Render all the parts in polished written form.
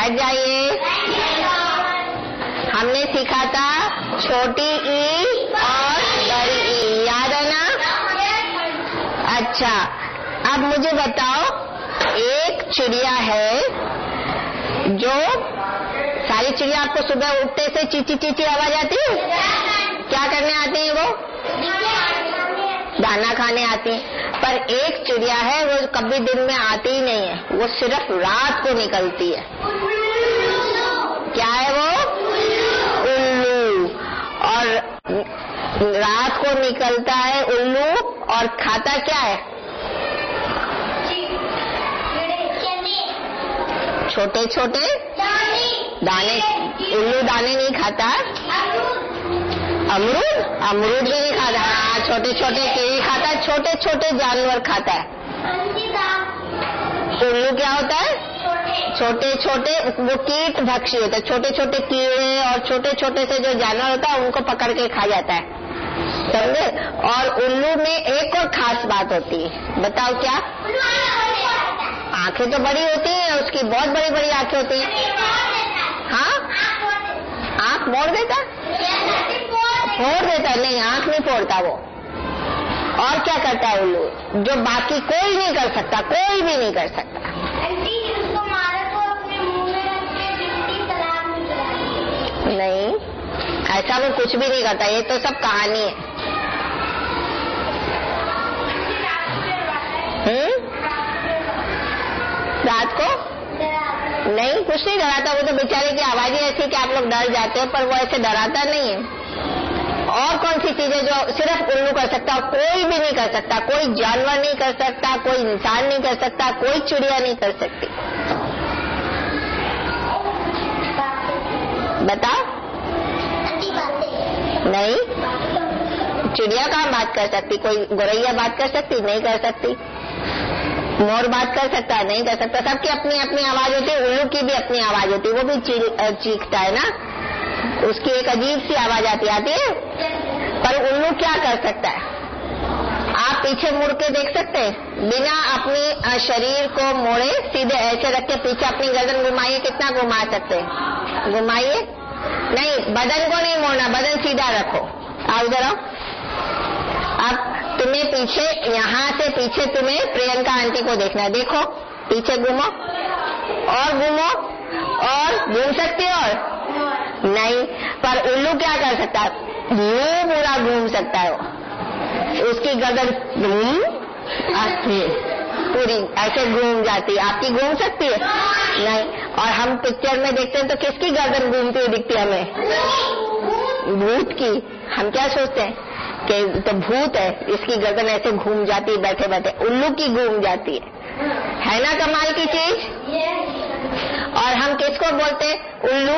बैठ जाइए। हमने सीखा था छोटी ई और बड़ी ई, याद है ना? अच्छा, अब मुझे बताओ, एक चिड़िया है जो, सारी चिड़िया आपको सुबह उठते से चीची चीची आवाज आती है? क्या करने आती है वो? दाना खाने आती है। पर एक चिड़िया है वो कभी दिन में आती ही नहीं है, वो सिर्फ रात को निकलती है। क्या है वो? उल्लू। और रात को निकलता है उल्लू और खाता क्या है? छोटे छोटे दाने। उल्लू दाने नहीं खाता। अमरूद? अमरूद भी नहीं खाता। हाँ, छोटे छोटे कीड़ी खाता है, छोटे छोटे जानवर खाता है। उल्लू क्या होता है? छोटे छोटे, वो कीट भक्षी होता है, छोटे छोटे कीड़े और छोटे छोटे से जो जानवर होता है उनको पकड़ के खा जाता है, समझे? और उल्लू में एक और खास बात होती है, बताओ क्या? आंखें तो बड़ी होती है उसकी, बहुत बड़ी बड़ी आंखें होती है। हाँ, आंख मोड़ देता? फोड़ देता? नहीं, आंख नहीं फोड़ता वो। और क्या करता है उल्लू, जो बाकी कोई नहीं कर सकता, कोई भी नहीं कर सकता? नहीं, ऐसा वो कुछ भी नहीं करता, ये तो सब कहानी है। रात को नहीं, कुछ नहीं डराता, वो तो बेचारे की आवाज ही ऐसी कि आप लोग डर जाते हो, पर वो ऐसे डराता नहीं है। और कौन सी चीजें जो सिर्फ उल्लू कर सकता, कोई भी नहीं कर सकता, कोई जानवर नहीं कर सकता, कोई इंसान नहीं कर सकता, कोई चिड़िया नहीं कर सकती? बताओ। नहीं, चिड़िया कहाँ बात कर सकती? कोई गौरैया बात कर सकती? नहीं कर सकती। मोर बात कर सकता है? नहीं कर सकता। सबकी अपनी अपनी आवाज होती है, उल्लू की भी अपनी आवाज होती है, वो भी चीखता है ना, उसकी एक अजीब सी आवाज आती है। पर उल्लू क्या कर सकता है? आप पीछे मुड़ के देख सकते हैं, बिना अपनी शरीर को मोड़े सीधे ऐसे रख के पीछे अपनी गर्दन घुमाइए, कितना घुमा सकते हैं? घुमाइए। नहीं, बदन को नहीं मोड़ना, बदन सीधा रखो। आओ जरा, अब तुम्हें पीछे, यहाँ से पीछे तुम्हें प्रियंका आंटी को देखना है, देखो पीछे घूमो और घूमो और घूम सकती हो और नहीं। पर उल्लू क्या कर सकता है? यूं पूरा घूम सकता है वो, उसकी गर्दन पूरी ऐसे घूम जाती है, आपकी घूम सकती है? नहीं। और हम पिक्चर में देखते हैं तो किसकी गर्दन घूमती हुई दिखती है हमें? भूत की। हम क्या सोचते हैं कि तो भूत है, इसकी गर्दन ऐसे घूम जाती है बैठे बैठे, उल्लू की घूम जाती है ना? कमाल की चीज। और हम किसको बोलते हैं? उल्लू।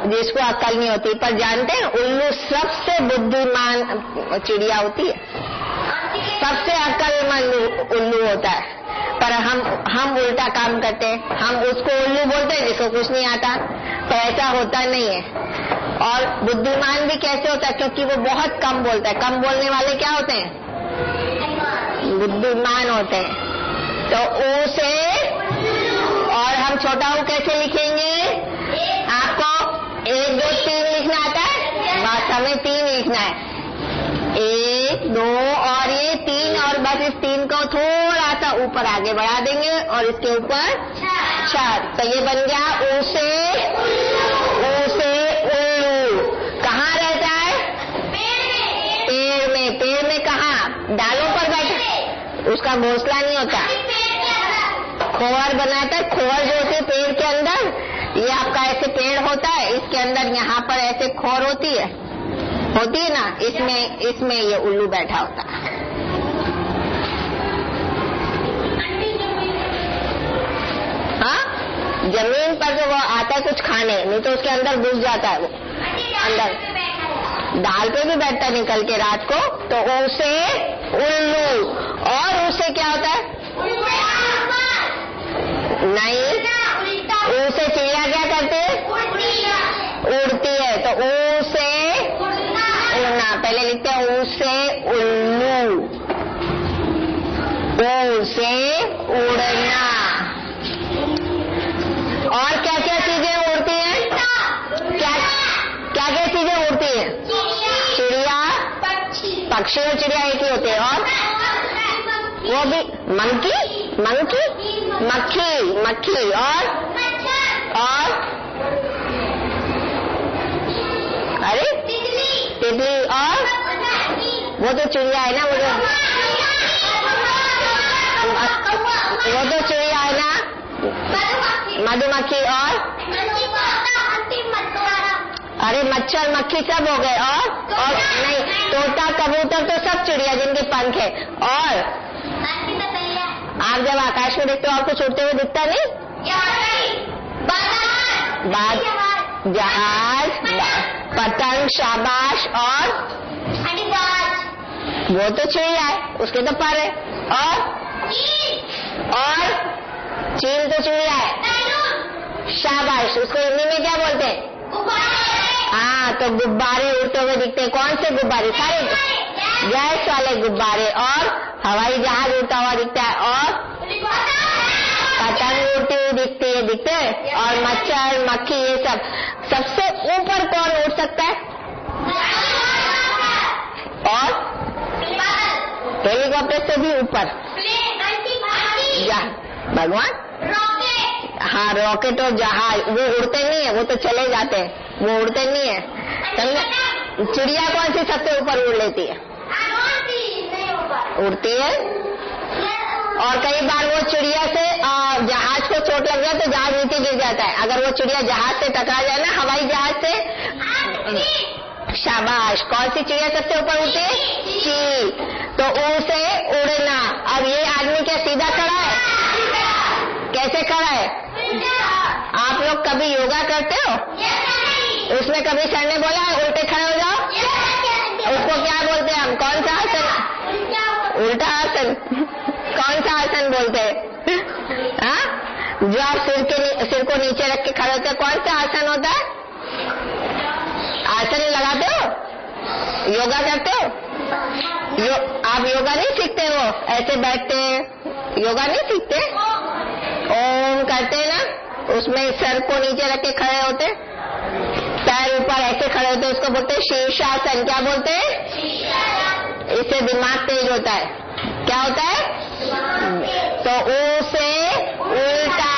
जिसको अक्ल नहीं होती। पर जानते हैं उल्लू सबसे बुद्धिमान चिड़िया होती है, सबसे अक्लमंद उल्लू होता है। पर हम उल्टा काम करते हैं, हम उसको उल्लू बोलते हैं जिसको कुछ नहीं आता, तो ऐसा होता नहीं है। और बुद्धिमान भी कैसे होता है? क्योंकि वो बहुत कम बोलता है। कम बोलने वाले क्या होते हैं? बुद्धिमान होते हैं। तो ऊ से, और हम छोटा ऊ कैसे लिखेंगे? आपको 1 2 3 लिखना आता है? बस हमें 3 लिखना है, 1 2 और ये 3, और बस इस 3 को थोड़ा सा ऊपर आगे बढ़ा देंगे और इसके ऊपर 4। तो ये बन गया ऊ से उल्लू। कहाँ रहता है? पेड़ में। पेड़ में कहाँ? डालों पर बैठा, उसका घोंसला नहीं होता, खोर बनाता है। खोर जो होती है पेड़ के अंदर, ये आपका ऐसे पेड़ होता है, इसके अंदर यहाँ पर ऐसे खोर होती है ना, इसमें ये उल्लू बैठा होता है। हाँ, जमीन पर जो वो आता है कुछ खाने, नहीं तो उसके अंदर घुस जाता है वो अंदर। डाल पे भी बैठता निकल के रात को। तो उसे उल्लू। और उसे क्या होता है? नहीं, उसे चिड़िया क्या करती है? उड़ती है। तो उसे उड़ना, पहले लिखते हैं उसे उल्लू, उसे पक्षी और चिड़िया एक ही होते हैं। और वो भी मंकी, मंकी, मक्खी, मक्खी और अरे तितली और वो तो चिड़िया है ना, वो तो चिड़िया है ना, मधुमक्खी और अरे मच्छर मक्खी सब हो गए। और नहीं, तोता कबूतर तो सब चिड़िया जिनके पंख है। और आप जब आकाश में देखते हो आपको उड़ते हुए दिखता नहीं? जहाज, पतंग, शाबाश और वो तो चिड़िया है, उसके तो पर है। और चील तो चिड़िया है। शाबाश, उसको हिंदी में क्या बोलते हैं? हाँ, तो गुब्बारे उड़ते हुए दिखते हैं। कौन से गुब्बारे? सारे गैस वाले गुब्बारे। और हवाई जहाज उड़ता हुआ दिखता है। और पतंग उड़ती हुई दिखते हैं। और मच्छर मक्खी ये सब। सबसे ऊपर कौन उड़ सकता है? और हेलीकॉप्टर से भी ऊपर भगवान, हाँ, रॉकेट और जहाज वो उड़ते नहीं है, वो तो चले जाते हैं, वो उड़ते नहीं है। चिड़िया कौन सी सबसे ऊपर उड़ लेती है? उड़ती है। और कई बार वो चिड़िया से जहाज को चोट लग जाए तो जहाज नीचे गिर जाता है। अगर वो चिड़िया जहाज से टकरा जाए ना, हवाई जहाज से। शाबाश, कौन सी चिड़िया सबसे ऊपर उड़ती है? चील। तो उसे उड़ना। अब ये आदमी क्या सीधा खड़ा है? कैसे खड़ा है? आप लोग कभी योगा करते हो? उसमें कभी सर ने बोला उल्टे खड़े हो जाओ? उसको क्या बोलते हैं हम? कौन सा आसन? उल्टा आसन। कौन सा आसन बोलते हैं? हाँ, जो आप सिर को नीचे रख के खड़े होते हैं, कौन सा आसन होता है? आसन लगाते हो? योगा करते हो? आप योगा नहीं सीखते हो? ऐसे बैठते हैं, योगा नहीं सीखते? ओम करते हैं ना, उसमें सर को नीचे रख के खड़े होते, पैर ऊपर ऐसे खड़े होते, उसको बोलते हैं शीर्षासन। क्या बोलते हैं? इससे दिमाग तेज होता है। क्या होता है? तो उसे उल्टा,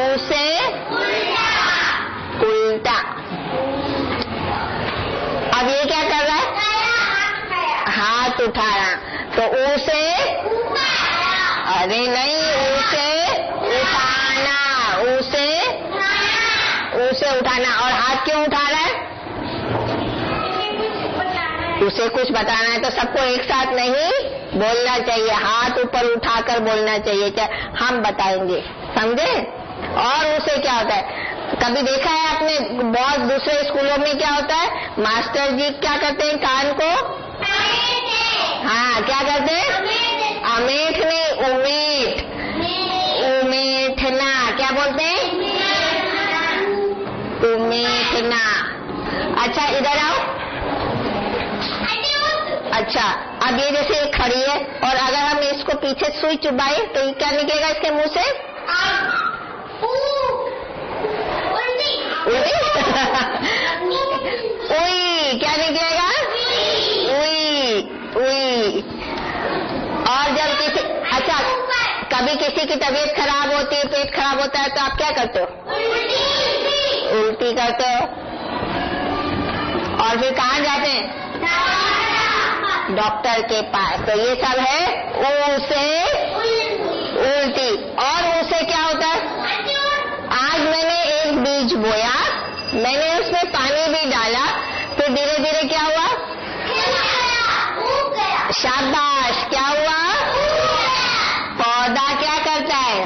उसे उल्टा। अब ये क्या कर रहा है? हाथ उठाना। तो उसे, अरे नहीं, उसे उठाना, उसे उठाना। और हाथ क्यों उठा रहा है? उसे कुछ बताना है तो सबको एक साथ नहीं बोलना चाहिए, हाथ ऊपर उठाकर बोलना चाहिए। क्या हम बताएंगे, समझे? और उसे क्या होता है? कभी देखा है आपने बहुत दूसरे स्कूलों में क्या होता है? मास्टर जी क्या करते हैं? कान को, हाँ, क्या करते हैं? अमेठ नहीं, उमेठ, उमेठना। क्या बोलते हैं? उमेठना। अच्छा, इधर आओ। अच्छा, अब ये जैसे एक खड़ी है और अगर हम इसको पीछे सुई चुबाए तो ये क्या निकलेगा इसके मुंह से? उई। क्या निकलेगा? उई, उई। और जब किसी, अच्छा, कभी किसी की तबीयत खराब होती है, पेट खराब होता है, तो आप क्या करते हो? उल्टी करते हो। और फिर कहाँ जाते हैं? डॉक्टर के पास। तो ये सब है उसे उल्टी। और उसे क्या होता है? आज मैंने एक बीज बोया, मैंने उसमें पानी भी डाला, फिर धीरे धीरे क्या हुआ? शाबाश, क्या हुआ? पौधा क्या करता है?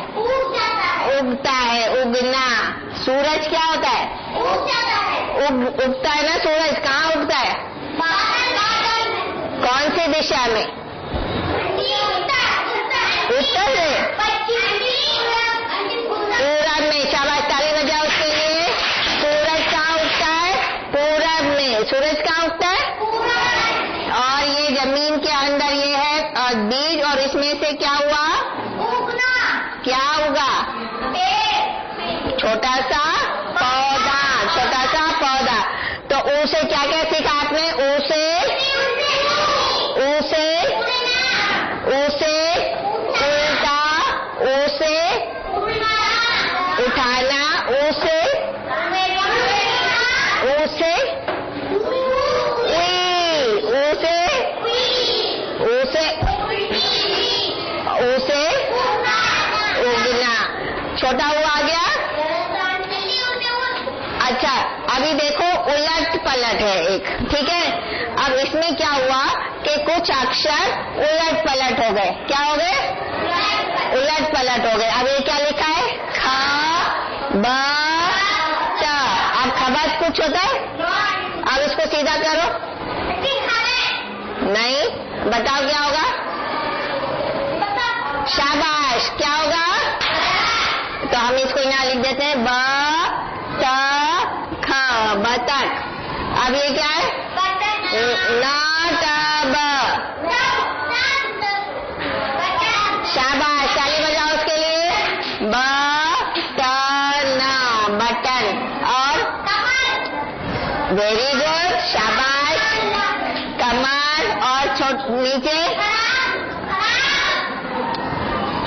उगता है, उगना। सूरज क्या होता है? उगता है ना सूरज। कहाँ उगता है? कौन सी दिशा में? उत्तर से। पूरब में। शाबाश, ताली बजाओ उसके लिए। सूरज कहाँ उगता है? पूरब में। सूरज कहाँ उगता है? और ये जमीन के अंदर ये है और बीज, और इसमें से क्या हुआ? क्या उगा? छोटा सा पौधा, छोटा सा पौधा। तो उसे क्या क्या सीखा आपने? उसे छोटा ऊ आ गया। अच्छा, अभी देखो उलट पलट है एक, ठीक है। अब इसमें क्या हुआ कि कुछ अक्षर उलट पलट हो गए। क्या हो गए? उलट पलट हो गए। अब ये क्या लिखा है? ख ब त। अब खबत कुछ होता है? अब इसको सीधा करो। नहीं, बताओ क्या होगा? शाबाश। क्या होगा? तो हम इसको यहाँ लिख देते हैं ब त ख, बतख। अब ये क्या है? न त ब। शाबाश, ताली बजाओ उसके लिए। ब त न, बटन। और वेरी गुड, शाबाश। कमर। और नीचे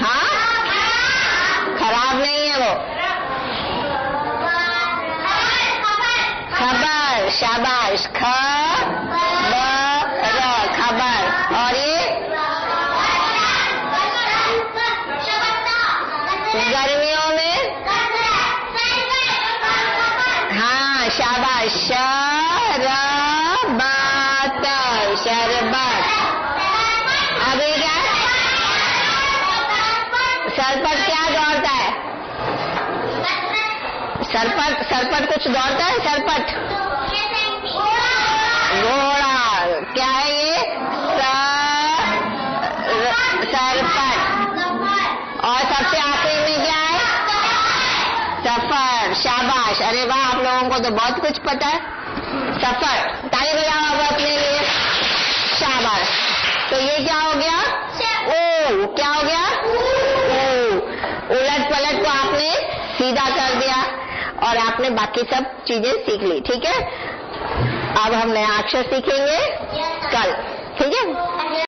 हाँ, खराब नहीं है वो। खबर। शाबाश। ख ब र, खबर। और ये गर्मियों में हाँ, शाबाश। शरबत, शरबत। अब ये क्या है? सरपट क्या दौड़ता है? सरपट कुछ दौड़ता है? सरपट घोड़ा। क्या है ये? सरपट। और सबसे आखिरी में क्या है? सफर। शाबाश। अरे वाह, आप लोगों को तो बहुत कुछ पता है। सफर। ताली बजाओ अब अपने लिए। शाबाश। तो ये क्या हो गया? ओ। क्या हो गया? ओ। उलट पलट को आपने सीधा कर दिया और आपने बाकी सब चीजें सीख ली, ठीक है। अब हम नया अक्षर सीखेंगे कल, ठीक है।